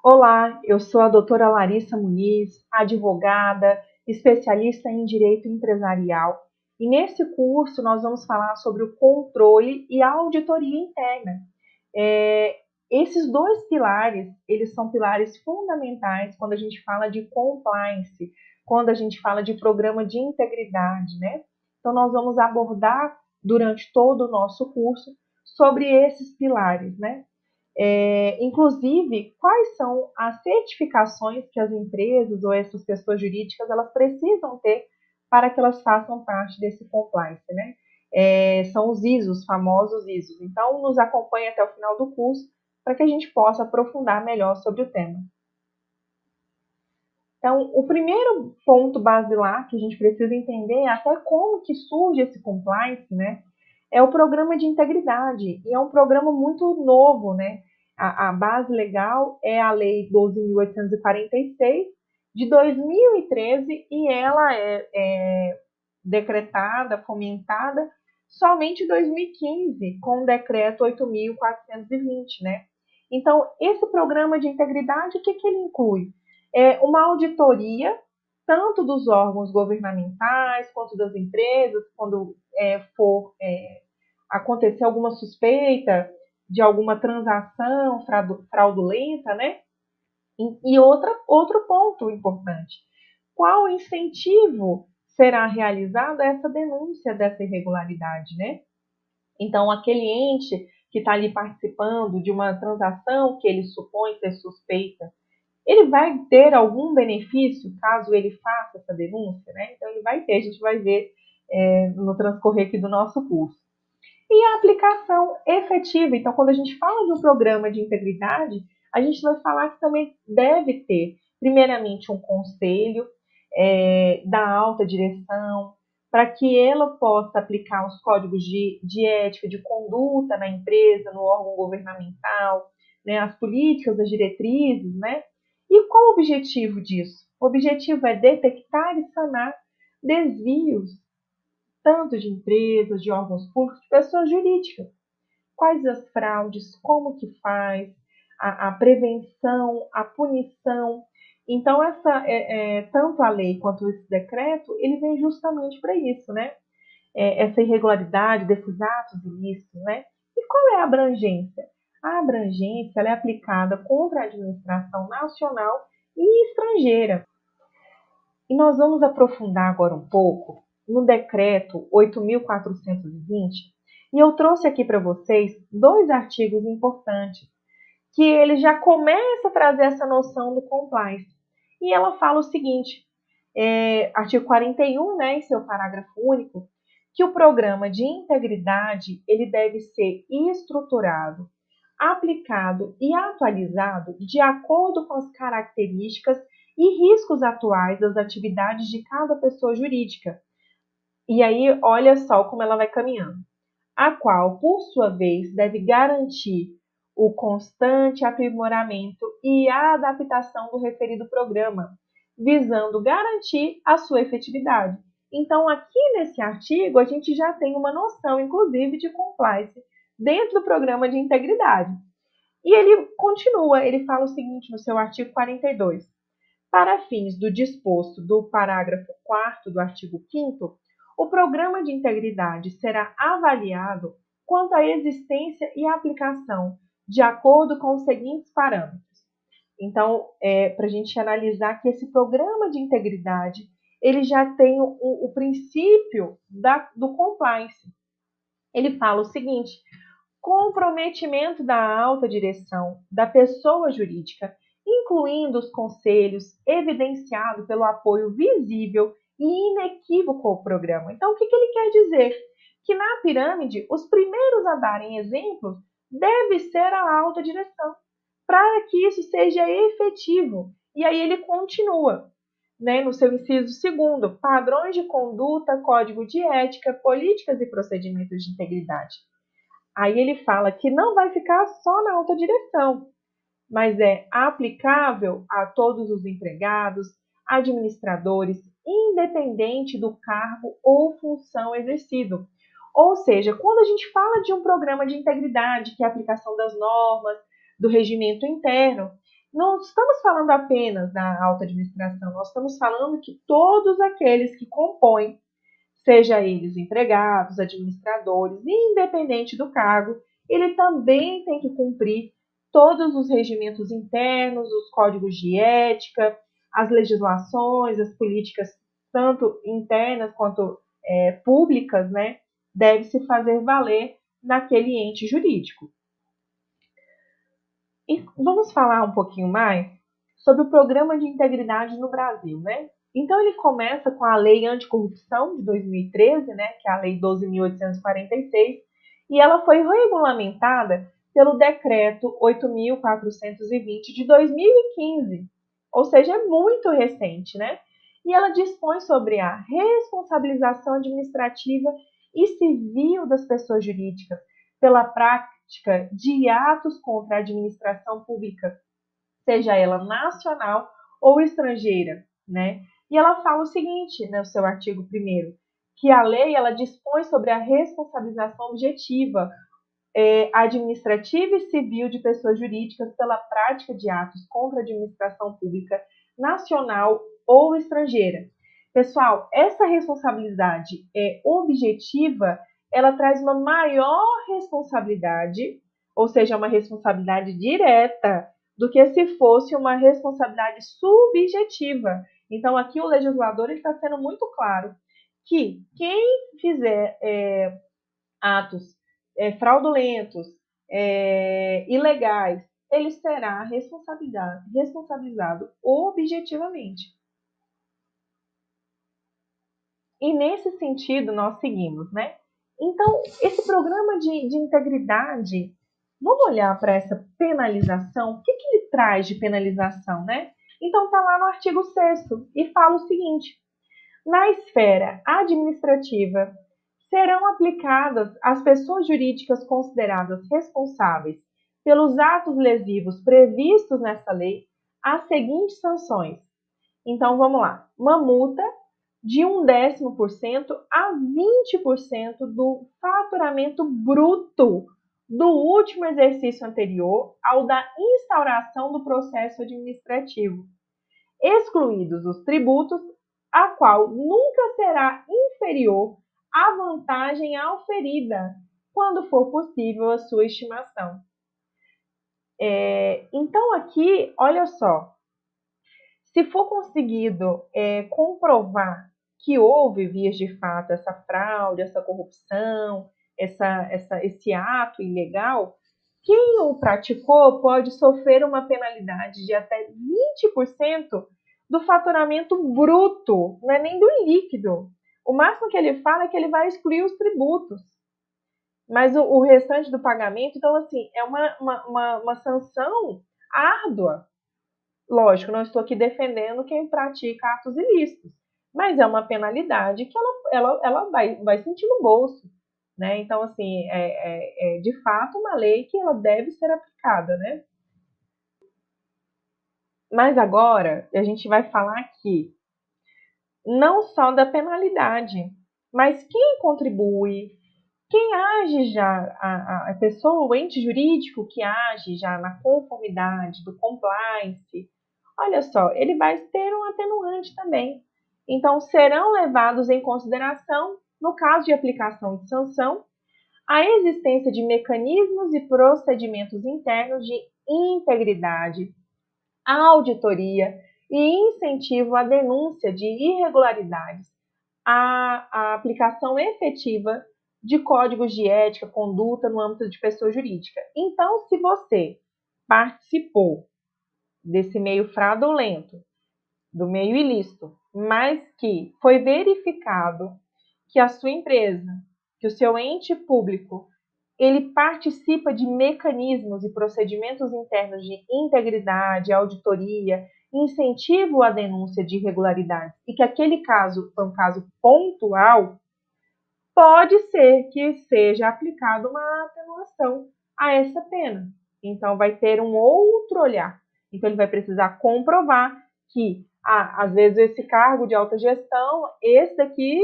Olá, eu sou a doutora Larissa Muniz, advogada, especialista em direito empresarial. E nesse curso nós vamos falar sobre o controle e a auditoria interna. É, Esses dois pilares, eles são pilares fundamentais quando a gente fala de compliance, quando a gente fala de programa de integridade, né? Então nós vamos abordar durante todo o nosso curso sobre esses pilares, né? Inclusive, quais são as certificações que as empresas ou essas pessoas jurídicas elas precisam ter para que elas façam parte desse compliance, né? São os ISOs, os famosos ISOs. Então, nos acompanhe até o final do curso para que a gente possa aprofundar melhor sobre o tema. Então, o primeiro ponto basilar que a gente precisa entender é até como que surge esse compliance, né? É o programa de integridade, e é um programa muito novo, né? A base legal é a Lei 12.846, de 2013, e ela é decretada, fomentada, somente em 2015, com o decreto 8.420, né? Então, esse programa de integridade, o que ele inclui? Uma auditoria, tanto dos órgãos governamentais, quanto das empresas, quando for acontecer alguma suspeita de alguma transação fraudulenta, né? E outro ponto importante, qual incentivo será realizado a essa denúncia dessa irregularidade, né? Então, aquele ente que está ali participando de uma transação que ele supõe ser suspeita, ele vai ter algum benefício caso ele faça essa denúncia, né? Então, ele vai ter, a gente vai ver no transcorrer aqui do nosso curso. E a aplicação efetiva. Então, quando a gente fala de um programa de integridade, a gente vai falar que também deve ter, primeiramente, um conselho da alta direção, para que ela possa aplicar os códigos de ética, de conduta na empresa, no órgão governamental, né, as políticas, as diretrizes, né? E qual o objetivo disso? O objetivo é detectar e sanar desvios, tanto de empresas, de órgãos públicos, de pessoas jurídicas. Quais as fraudes, como que faz, a prevenção, a punição. Então, tanto a lei quanto esse decreto, ele vem justamente para isso, né? Essa irregularidade desses atos ilícitos, né? E qual é a abrangência? A abrangência ela é aplicada contra a administração nacional e estrangeira. E nós vamos aprofundar agora um pouco no decreto 8.420, e eu trouxe aqui para vocês dois artigos importantes, que ele já começa a trazer essa noção do compliance. E ela fala o seguinte, artigo 41, né, em seu parágrafo único, que o programa de integridade ele deve ser estruturado, aplicado e atualizado de acordo com as características e riscos atuais das atividades de cada pessoa jurídica. E aí, olha só como ela vai caminhando. A qual, por sua vez, deve garantir o constante aprimoramento e a adaptação do referido programa, visando garantir a sua efetividade. Então, aqui nesse artigo, a gente já tem uma noção, inclusive, de compliance dentro do programa de integridade. E ele continua, ele fala o seguinte no seu artigo 42. Para fins do disposto do parágrafo 4º do artigo 5º, o programa de integridade será avaliado quanto à existência e aplicação, de acordo com os seguintes parâmetros. Então, para a gente analisar que esse programa de integridade, ele já tem o princípio do compliance. Ele fala o seguinte, comprometimento da alta direção da pessoa jurídica, incluindo os conselhos, evidenciado pelo apoio visível e inequívoco ao programa. Então, o que ele quer dizer? Que na pirâmide, os primeiros a darem exemplos deve ser a alta direção, para que isso seja efetivo. E aí ele continua, né, no seu inciso 2º, padrões de conduta, código de ética, políticas e procedimentos de integridade. Aí ele fala que não vai ficar só na alta direção, mas é aplicável a todos os empregados, administradores, independente do cargo ou função exercido. Ou seja, quando a gente fala de um programa de integridade, que é a aplicação das normas, do regimento interno, Não estamos falando apenas da alta administração, nós estamos falando que todos aqueles que compõem, seja eles empregados, administradores, independente do cargo, ele também tem que cumprir todos os regimentos internos, os códigos de ética, as legislações, as políticas, tanto internas quanto públicas, né, deve se fazer valer naquele ente jurídico. E vamos falar um pouquinho mais sobre o Programa de Integridade no Brasil, né? Então ele começa com a Lei Anticorrupção de 2013, né, que é a Lei 12.846, e ela foi regulamentada pelo Decreto 8.420 de 2015, ou seja, é muito recente, né? E ela dispõe sobre a responsabilização administrativa e civil das pessoas jurídicas pela prática de atos contra a administração pública, seja ela nacional ou estrangeira, né? E ela fala o seguinte, no seu artigo 1º, que a lei ela dispõe sobre a responsabilização objetiva, administrativa e civil de pessoas jurídicas pela prática de atos contra a administração pública nacional ou estrangeira. Pessoal, essa responsabilidade objetiva, ela traz uma maior responsabilidade, ou seja, uma responsabilidade direta, do que se fosse uma responsabilidade subjetiva. Então, aqui o legislador está sendo muito claro que quem fizer atos fraudulentos, ilegais, ele será responsabilizado objetivamente. E nesse sentido nós seguimos, né? Então, esse programa de integridade, vamos olhar para essa penalização, o que ele traz de penalização, né? Então, está lá no artigo 6º e fala o seguinte: na esfera administrativa, serão aplicadas às pessoas jurídicas consideradas responsáveis pelos atos lesivos previstos nessa lei as seguintes sanções. Então, vamos lá. Uma multa de 0,1% a 20% do faturamento bruto do último exercício anterior ao da instauração do processo administrativo, excluídos os tributos, a qual nunca será inferior à vantagem auferida, quando for possível a sua estimação. Então, aqui, olha só, se for conseguido comprovar que houve, vias de fato, essa fraude, essa corrupção, esse ato ilegal, quem o praticou pode sofrer uma penalidade de até 20% do faturamento bruto, não é nem do líquido. O máximo que ele fala é que ele vai excluir os tributos. Mas o restante do pagamento, então, assim, é uma sanção árdua. Lógico, não estou aqui defendendo quem pratica atos ilícitos, mas é uma penalidade que ela vai sentir no bolso, né? Então, assim, é de fato uma lei que ela deve ser aplicada, né? Mas agora a gente vai falar aqui não só da penalidade, mas quem contribui, quem age já, a pessoa, o ente jurídico que age já na conformidade do compliance, olha só, ele vai ter um atenuante também. Então, serão levados em consideração, no caso de aplicação de sanção, a existência de mecanismos e procedimentos internos de integridade, auditoria e incentivo à denúncia de irregularidades, a aplicação efetiva de códigos de ética, conduta no âmbito de pessoa jurídica. Então, se você participou desse meio fraudulento, do meio ilícito, mas que foi verificado que a sua empresa, que o seu ente público, ele participa de mecanismos e procedimentos internos de integridade, auditoria, incentivo à denúncia de irregularidades, e que aquele caso foi um caso pontual, pode ser que seja aplicada uma atenuação a essa pena. Então, vai ter um outro olhar. Então, ele vai precisar comprovar que, às vezes, esse cargo de alta gestão, esse daqui,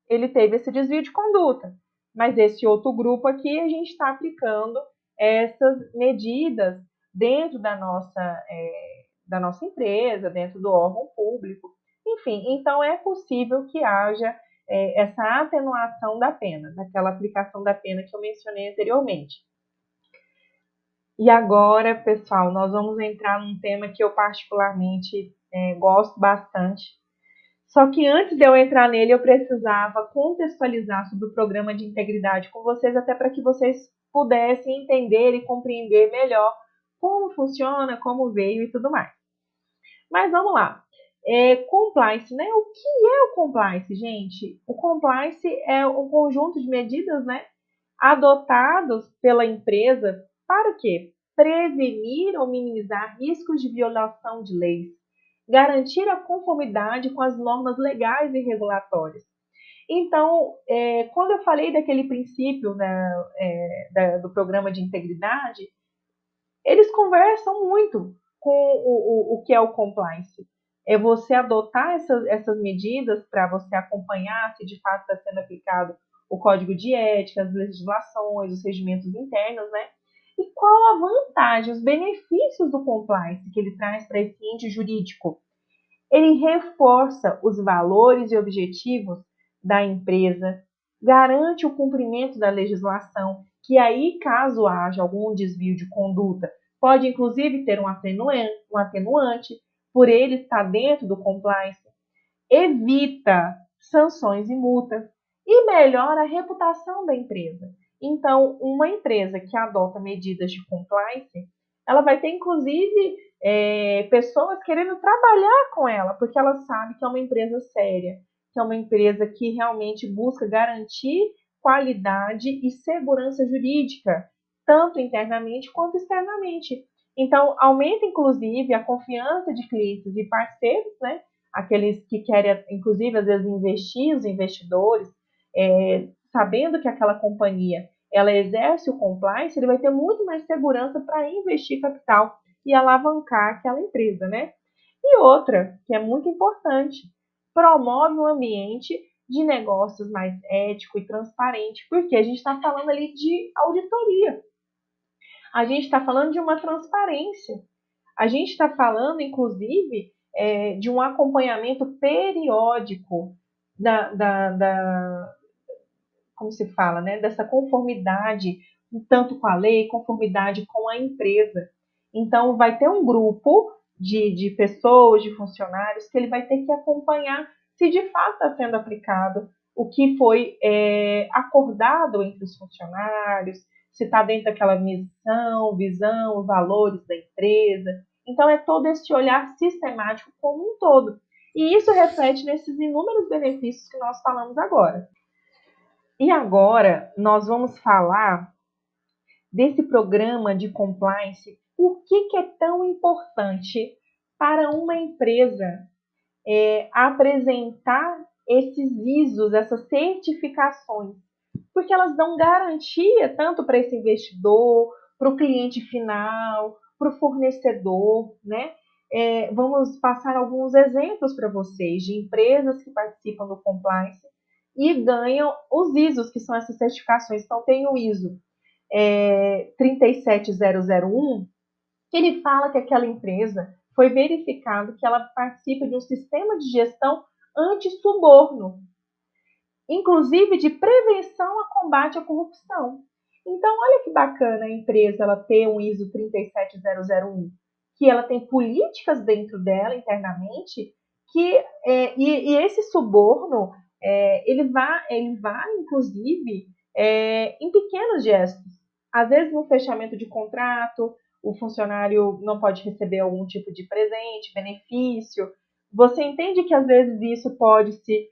ele teve esse desvio de conduta. Mas esse outro grupo aqui, a gente está aplicando essas medidas dentro da nossa empresa, dentro do órgão público. Enfim, então é possível que haja essa atenuação da pena, daquela aplicação da pena que eu mencionei anteriormente. E agora, pessoal, nós vamos entrar num tema que eu particularmente gosto bastante. Só que antes de eu entrar nele, eu precisava contextualizar sobre o programa de integridade com vocês, até para que vocês pudessem entender e compreender melhor como funciona, como veio e tudo mais. Mas vamos lá. Compliance, né? O que é o compliance, gente? O compliance é um conjunto de medidas, né, adotados pela empresa para o quê? Prevenir ou minimizar riscos de violação de leis, garantir a conformidade com as normas legais e regulatórias. Então, quando eu falei daquele princípio, né, do programa de integridade, eles conversam muito com o que é o compliance. É você adotar essas medidas para você acompanhar se de fato está sendo aplicado o código de ética, as legislações, os regimentos internos, né? E qual a vantagem, os benefícios do compliance que ele traz para esse ente jurídico? Ele reforça os valores e objetivos da empresa, garante o cumprimento da legislação, que aí, caso haja algum desvio de conduta, pode inclusive ter um atenuante por ele estar dentro do compliance, evita sanções e multas e melhora a reputação da empresa. Então, uma empresa que adota medidas de compliance, ela vai ter inclusive pessoas querendo trabalhar com ela, porque ela sabe que é uma empresa séria, que é uma empresa que realmente busca garantir qualidade e segurança jurídica, tanto internamente quanto externamente. Então, aumenta inclusive a confiança de clientes e parceiros, né? Aqueles que querem, inclusive, às vezes investir, os investidores, sabendo que aquela companhia ela exerce o compliance, ele vai ter muito mais segurança para investir capital e alavancar aquela empresa, né? E outra, que é muito importante, promove um ambiente de negócios mais ético e transparente, porque a gente está falando ali de auditoria, a gente está falando de uma transparência, a gente está falando, inclusive, de um acompanhamento periódico como se fala, né, dessa conformidade, tanto com a lei, conformidade com a empresa. Então, vai ter um grupo de pessoas, de funcionários, que ele vai ter que acompanhar se de fato está sendo aplicado o que foi acordado entre os funcionários, se está dentro daquela missão, visão, valores da empresa. Então, é todo esse olhar sistemático como um todo. E isso reflete nesses inúmeros benefícios que nós falamos agora. E agora nós vamos falar desse programa de compliance, por que é tão importante para uma empresa apresentar esses ISOs, essas certificações, porque elas dão garantia tanto para esse investidor, para o cliente final, para o fornecedor, né? Vamos passar alguns exemplos para vocês de empresas que participam do compliance e ganham os ISOs, que são essas certificações. Então, tem o ISO 37001, que ele fala que aquela empresa foi verificado que ela participa de um sistema de gestão anti-suborno, inclusive de prevenção a combate à corrupção. Então, olha que bacana a empresa ela ter um ISO 37001, que ela tem políticas dentro dela internamente, e esse suborno ele vai inclusive em pequenos gestos. Às vezes no fechamento de contrato, o funcionário não pode receber algum tipo de presente, benefício. Você entende que às vezes isso pode se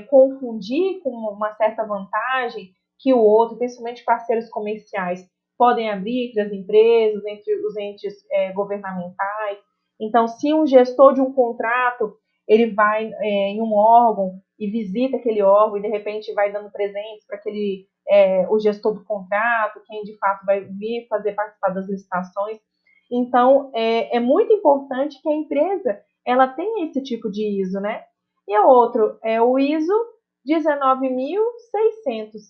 confundir com uma certa vantagem que o outro, principalmente parceiros comerciais, podem abrir entre as empresas, entre os entes governamentais. Então, se um gestor de um contrato ele vai em um órgão e visita aquele órgão e de repente vai dando presentes para o gestor do contrato, quem de fato vai vir fazer participar das licitações. Então, é muito importante que a empresa ela tenha esse tipo de ISO, né? E o outro é o ISO 19600,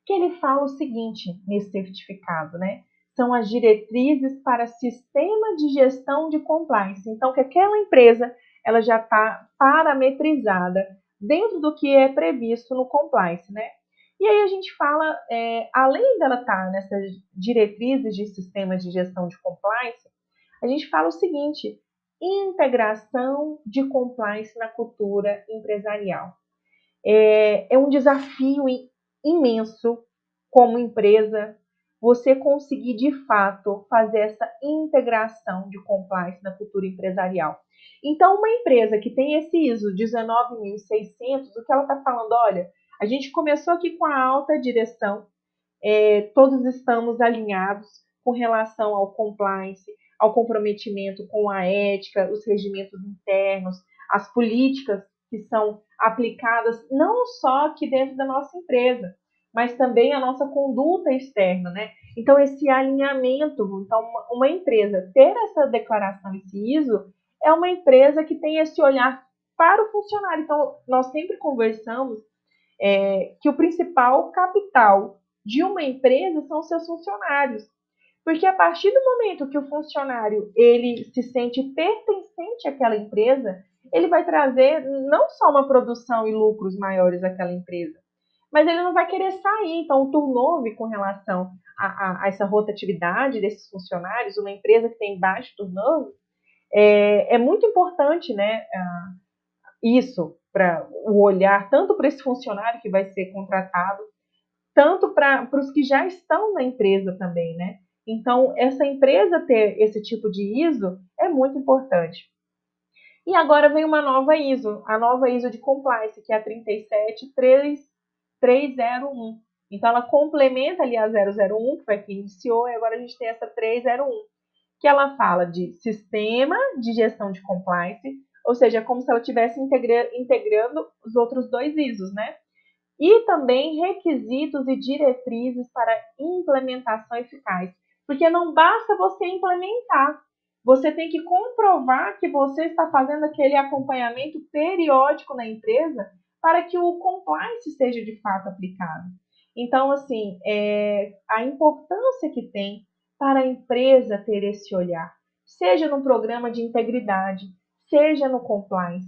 que ele fala o seguinte nesse certificado, né? são as diretrizes para sistema de gestão de compliance. Então, que aquela empresa ela já está parametrizada dentro do que é previsto no compliance, né? E aí a gente fala, além dela estar nessas diretrizes de sistema de gestão de compliance, a gente fala o seguinte: integração de compliance na cultura empresarial. É um desafio imenso como empresa você conseguir de fato fazer essa integração de compliance na cultura empresarial. Então, uma empresa que tem esse ISO 19600, o que ela está falando? Olha, a gente começou aqui com a alta direção, todos estamos alinhados com relação ao compliance, ao comprometimento com a ética, os regimentos internos, as políticas que são aplicadas não só aqui dentro da nossa empresa, mas também a nossa conduta externa, né? Então, esse alinhamento, então, uma empresa ter essa declaração, esse ISO, é uma empresa que tem esse olhar para o funcionário. Então, nós sempre conversamos que o principal capital de uma empresa são seus funcionários. Porque a partir do momento que o funcionário ele se sente pertencente àquela empresa, ele vai trazer não só uma produção e lucros maiores àquela empresa, mas ele não vai querer sair. Então, o turnover com relação a essa rotatividade desses funcionários, uma empresa que tem baixo turnover, é muito importante, né, isso, para o olhar tanto para esse funcionário que vai ser contratado, tanto para os que já estão na empresa também, né? Então, essa empresa ter esse tipo de ISO é muito importante. E agora vem uma nova ISO, a nova ISO de compliance, que é a 37301. Então, ela complementa ali a 001, que foi a que iniciou, e agora a gente tem essa 301, que ela fala de sistema de gestão de compliance, ou seja, é como se ela estivesse integrando os outros dois ISOs, né? E também requisitos e diretrizes para implementação eficaz. Porque não basta você implementar, você tem que comprovar que você está fazendo aquele acompanhamento periódico na empresa para que o compliance seja de fato aplicado. Então, assim, a importância que tem para a empresa ter esse olhar, seja no programa de integridade, seja no compliance,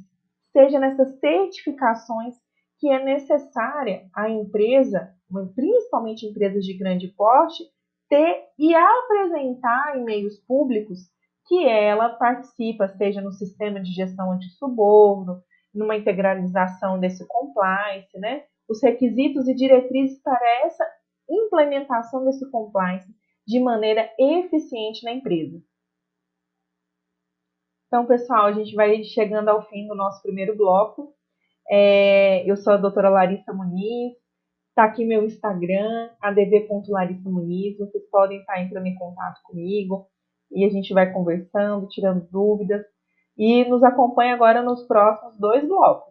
seja nessas certificações que é necessária a empresa, principalmente empresas de grande porte, ter e apresentar em meios públicos que ela participa, seja no sistema de gestão anti-suborno, numa integralização desse compliance, né? Os requisitos e diretrizes para essa implementação desse compliance de maneira eficiente na empresa. Então, pessoal, a gente vai chegando ao fim do nosso primeiro bloco. Eu sou a doutora Larissa Muniz, está aqui meu Instagram, adv.larissamuniz, vocês podem estar entrando em contato comigo e a gente vai conversando, tirando dúvidas, e nos acompanha agora nos próximos 2 blocos.